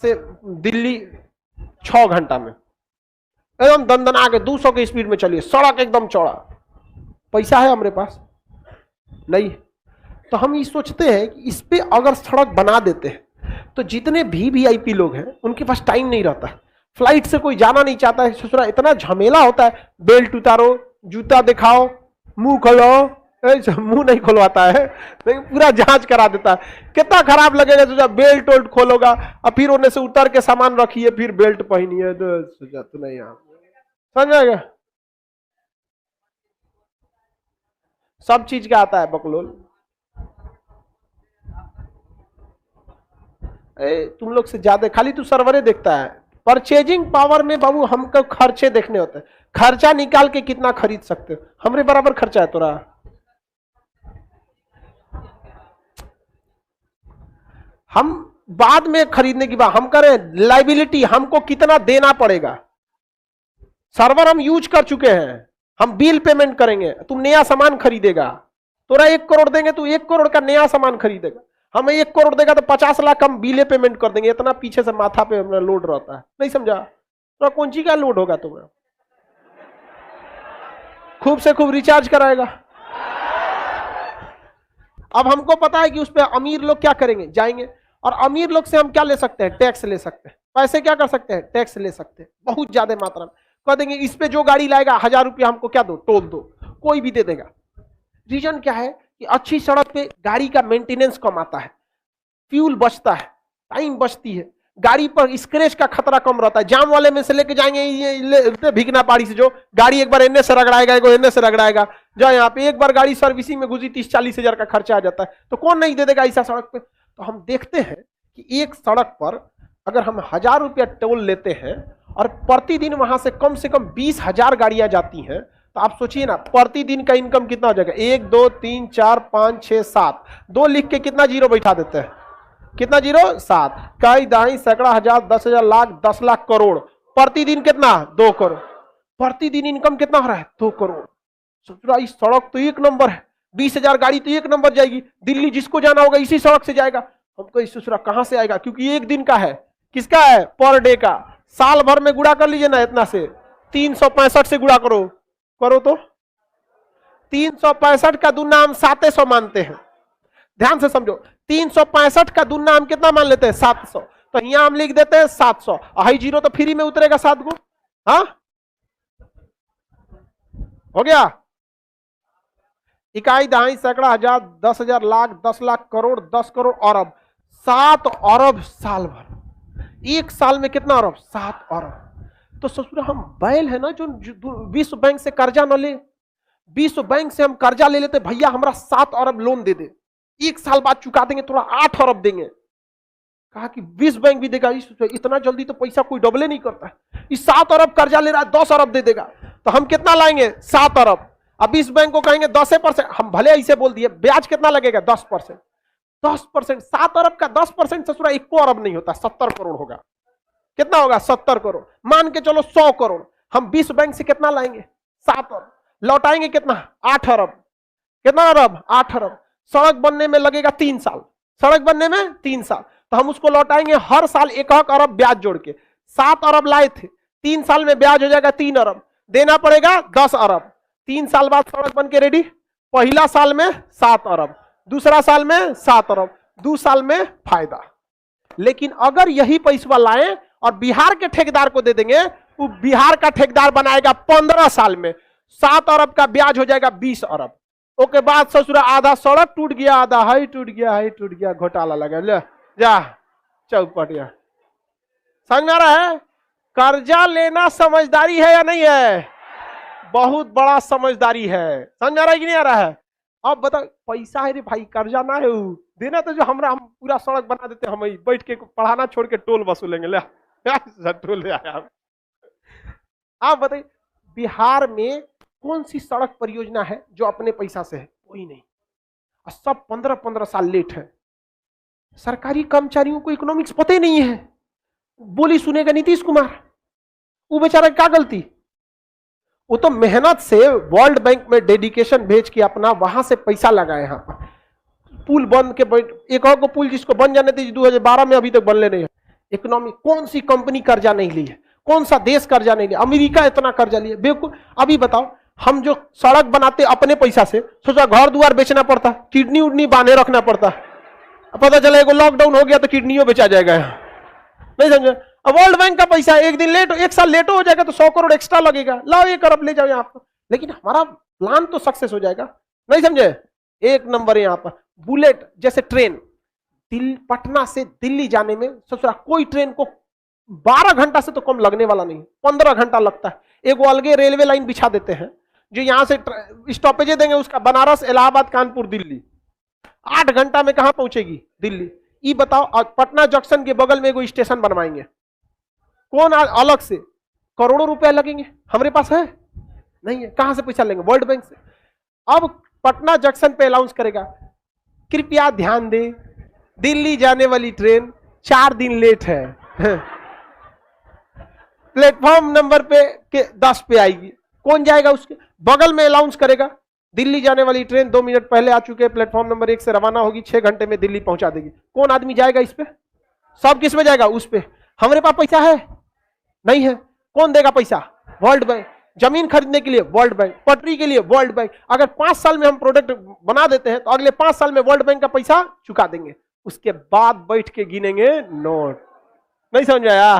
से दिल्ली 6 घंटा में, एकदम दंदना के 200 की स्पीड में चलिए, सड़क एकदम चौड़ा। पैसा है हमारे पास? नहीं। तो हम ये सोचते हैं कि इस पे अगर सड़क बना देते हैं तो जितने भी वीआईपी लोग हैं उनके पास टाइम नहीं रहता है, फ्लाइट से कोई जाना नहीं चाहता है, ससुरा इतना झमेला होता है, बेल्ट उतारो, जूता दिखाओ, मुंह खोलो, मुंह नहीं खुलवाता है, नहीं पूरा जांच करा देता है। कितना खराब लगेगा सोचा, बेल्ट वेल्ट खोलोगा और फिर उन्हें से उतर के सामान रखिए, फिर बेल्ट पहनिए, तो सोचा तो नहीं यार, समझ आएगा। सब चीज का आता है बकलोल। तुम लोग से ज्यादा खाली तू सर्वरे देखता है। परचेजिंग पावर में बाबू हमको खर्चे देखने होते हैं, खर्चा निकाल के कितना खरीद सकते हो। हमरे बराबर खर्चा है तोरा। हम बाद में खरीदने की बात हम करें, लाइबिलिटी हमको कितना देना पड़ेगा। सर्वर हम यूज कर चुके हैं, हम बिल पेमेंट करेंगे, तू नया सामान खरीदेगा, तोरा 1 करोड़ देंगे, तू 1 करोड़ का नया सामान खरीदेगा। हमें 1 करोड़ देगा तो 50 लाख हम बिले पेमेंट कर देंगे। इतना पीछे से माथा पे अपना लोड रहता है, नहीं समझा? तो कौन सी का लोड होगा तुम्हें? खूब से खूब रिचार्ज कराएगा। अब हमको पता है कि उस पर अमीर लोग क्या करेंगे, जाएंगे, और अमीर लोग से हम क्या ले सकते हैं? टैक्स ले सकते हैं। पैसे क्या कर सकते हैं? टैक्स ले सकते हैं, बहुत ज्यादा मात्रा में। कह देंगे इस पे जो गाड़ी लाएगा 1000 रुपया हमको क्या दो, टोल दो, कोई भी दे देगा। रीजन क्या है कि अच्छी सड़क पे गाड़ी का मेंटेनेंस कम आता है, फ्यूल बचता है, टाइम बचती है, गाड़ी पर स्क्रैच का खतरा कम रहता है। जाम वाले में से लेके जाएंगे ये भिगना पाड़ी से, जो गाड़ी एक बार एने से रगड़ाएगा, एक एने से रगड़ाएगा, जो यहाँ पे एक बार गाड़ी सर्विसिंग में घुसी 30-40 हजार का खर्चा आ जाता है। तो कौन नहीं दे देगा ऐसा सड़क पे? तो हम देखते हैं कि एक सड़क पर अगर हम 1000 रुपया टोल लेते हैं और प्रतिदिन वहां से कम 20,000 गाड़ियां जाती हैं, तो आप सोचिए ना प्रतिदिन का इनकम कितना हो जाएगा। 1 2 3 4 5 6 7, 2 लिख के कितना जीरो बैठा देते हैं? कितना जीरो? 7। कई दहाई सैकड़ा हजार 10,000 लाख 10 लाख करोड़, प्रतिदिन कितना? 2 करोड़। प्रतिदिन इनकम कितना हो रहा है? 2 करोड़। सोचो इस सड़क तो एक नंबर है, 20,000 गाड़ी तो एक नंबर जाएगी, दिल्ली जिसको जाना होगा इसी सड़क से जाएगा। हमको इस दूसरा कहां से आएगा? क्योंकि एक दिन का है। किसका है? पर डे का। साल भर में गुणा कर लीजिए ना, इतना से 365 से गुणा करो तो 365 का दुना हम 700 मानते हैं। ध्यान से समझो, 365 का दुना हम कितना मान लेते हैं? 700। तो यहां हम लिख देते हैं 700, हाई जीरो तो फ्री में उतरेगा 7 गो। हाँ हो गया। इकाई दहाई सैकड़ा हजार 10,000 लाख 10 लाख करोड़ 10 करोड़ अरब, 7 अरब साल भर। एक साल में कितना अरब? 7 अरब। तो ससुरा हम बैल है ना जो विश्व बैंक से कर्जा न ले। विश्व बैंक से हम कर्जा ले लेते, भैया हमारा 7 अरब लोन दे दे, एक साल बाद चुका देंगे, थोड़ा 8 अरब देंगे। कहा कि विश्व बैंक भी देगा, इतना जल्दी तो पैसा कोई डबले नहीं करता है। इस 7 अरब कर्जा ले रहा है, 10 अरब दे देगा, तो हम कितना लाएंगे? 7 अरब। अब इस बैंक को कहेंगे 10%, हम भले ऐसे बोल दिए, ब्याज कितना लगेगा? 10%। 10%, 7 अरब का 10% ससुरा 1 अरब नहीं होता, 70 करोड़ होगा। कितना होगा? 70 करोड़। मान के चलो 100 करोड़। हम विश्व बैंक से कितना लाएंगे? 7 अरब। लौटाएंगे कितना? 8 अरब। कितना अरब? 8 अरब। सड़क बनने में लगेगा 3 साल, सड़क बनने में 3 साल, तो हम उसको लौटाएंगे हर साल 1 अरब ब्याज जोड़ के। 7 अरब लाए थे, 3 साल में ब्याज हो जाएगा 3 अरब, देना पड़ेगा 10 अरब। 3 साल बाद सड़क बन के रेडी। पहला साल में 7 अरब, दूसरा साल में 7 अरब, 2 साल में फायदा। लेकिन अगर यही पैसा लाएं और बिहार के ठेकेदार को दे देंगे, वो बिहार का ठेकेदार बनाएगा 15 साल में, 7 अरब का ब्याज हो जाएगा 20 अरब। ओके बाद ससुरा आधा सड़क टूट गया, आधा हाई टूट गया, हाई टूट गया, घोटाला लगा, ले जा चौपटिया। समझ आ रहा है? कर्जा लेना समझदारी है या नहीं है? बहुत बड़ा समझदारी है। समझ आ रहा है कि नहीं आ रहा है? अब बताओ, पैसा है रे भाई, कर्जा ना है देना, तो जो हम पूरा सड़क बना देते, हम बैठ के पढ़ाना छोड़ के टोल वसूलेंगे। ले टोल ले आया। आप बताइए बिहार में कौन सी सड़क परियोजना है जो अपने पैसा से है? कोई नहीं। और सब 15-15 साल लेट है। सरकारी कर्मचारियों को इकोनॉमिक्स पता ही नहीं है, बोली सुनेगा नीतीश कुमार, वो बेचारा क्या गलती? वो तो मेहनत से वर्ल्ड बैंक में डेडिकेशन भेज के अपना वहां से पैसा लगाए। यहाँ पर पुल बंद के एक और को पुल जिसको बन जाने थे 2012 में, अभी तक बनले नहीं है। इकोनॉमी, कौन सी कंपनी कर्जा नहीं ली है, कौन सा देश कर्जा नहीं लिया, अमेरिका इतना कर्जा लिया बेवकूफ। अभी बताओ, हम जो सड़क बनाते अपने पैसा से, सोचा घर द्वार बेचना पड़ता, किडनी उडनी बांधे रखना पड़ता, पता चला एगो लॉकडाउन हो गया तो किडनियों बेचा जाएगा, नहीं समझे। अब वर्ल्ड बैंक का पैसा एक दिन लेट, एक साल लेट हो जाएगा तो 100 करोड़ एक्स्ट्रा लगेगा, लाओ 1 अरब ले जाओ यहाँ पर, लेकिन हमारा प्लान तो सक्सेस हो जाएगा, नहीं समझे। एक नंबर यहाँ पर बुलेट जैसे ट्रेन, पटना से दिल्ली जाने में सोच रहा कोई ट्रेन को 12 घंटा से तो कम लगने वाला नहीं, 15 घंटा लगता है। एक वो अलगे रेलवे लाइन बिछा देते हैं जो यहां से स्टॉपेजे देंगे उसका, बनारस, इलाहाबाद, कानपुर, दिल्ली, 8 घंटा में कहां पहुंचेगी दिल्ली। ये बताओ, पटना जंक्शन के बगल में एगो स्टेशन बनवाएंगे, कौन अलग से करोड़ों रुपया लगेंगे, हमारे पास है नहीं है, कहां से पैसा लेंगे, वर्ल्ड बैंक से। अब पटना जंक्शन पे अनाउंस करेगा, कृपया ध्यान दें, दिल्ली जाने वाली ट्रेन 4 दिन लेट है, प्लेटफॉर्म नंबर पे 10 पे आएगी, कौन जाएगा उसके बगल में अनाउंस करेगा, दिल्ली जाने वाली ट्रेन 2 मिनट पहले आ चुके, प्लेटफॉर्म नंबर 1 से रवाना होगी, 6 घंटे में दिल्ली पहुंचा देगी। कौन आदमी जाएगा इस पे, सब किस पे जाएगा, उस पे। हमारे पास पैसा है नहीं है, कौन देगा पैसा, वर्ल्ड बैंक। जमीन खरीदने के लिए वर्ल्ड बैंक, पटरी के लिए वर्ल्ड बैंक। अगर 5 साल में हम प्रोडक्ट बना देते हैं तो अगले 5 साल में वर्ल्ड बैंक का पैसा चुका देंगे, उसके बाद बैठ के गिनेंगे नोट, नहीं समझ आया।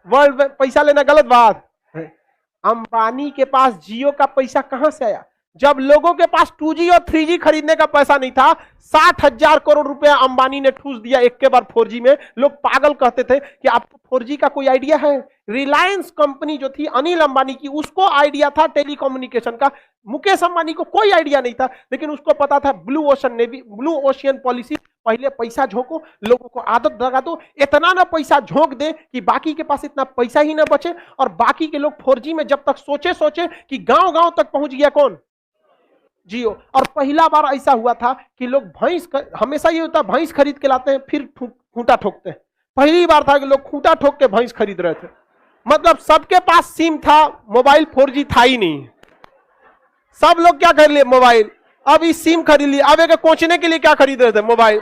वर्ल्ड बैंक पैसा लेना गलत बात है। अंबानी के पास जियो का पैसा कहां से आया, जब लोगों के पास 2G और 3G खरीदने का पैसा नहीं था, 60,000 करोड़ रुपया अंबानी ने ठूस दिया एक के बार 4G में। लोग पागल कहते थे कि आपको 4G का कोई आइडिया है। रिलायंस कंपनी जो थी अनिल अंबानी की, उसको आइडिया था टेलीकम्युनिकेशन का, मुकेश अंबानी को कोई आइडिया नहीं था, लेकिन उसको पता था blue ocean navy, blue ocean policy, पहले पैसा झोंको, लोगों को आदत लगा दो, इतना ना पैसा झोंक दे कि बाकी के पास इतना पैसा ही ना बचे, और बाकी के लोग 4G में जब तक सोचे कि गांव गांव तक पहुंच गया कौन, जियो। और पहला बार ऐसा हुआ था कि लोग हमेशा ये होता, भैंस खरीद के लाते हैं फिर खूंटा ठोकते हैं, पहली बार था कि लोग खूंटा ठोक के भैंस खरीद रहे थे। मतलब सबके पास सिम था, मोबाइल 4G था ही नहीं, सब लोग क्या कर लिए, मोबाइल। अब इस सिम खरीद लिए, अब एक कोचने के लिए क्या खरीद रहे थे, मोबाइल।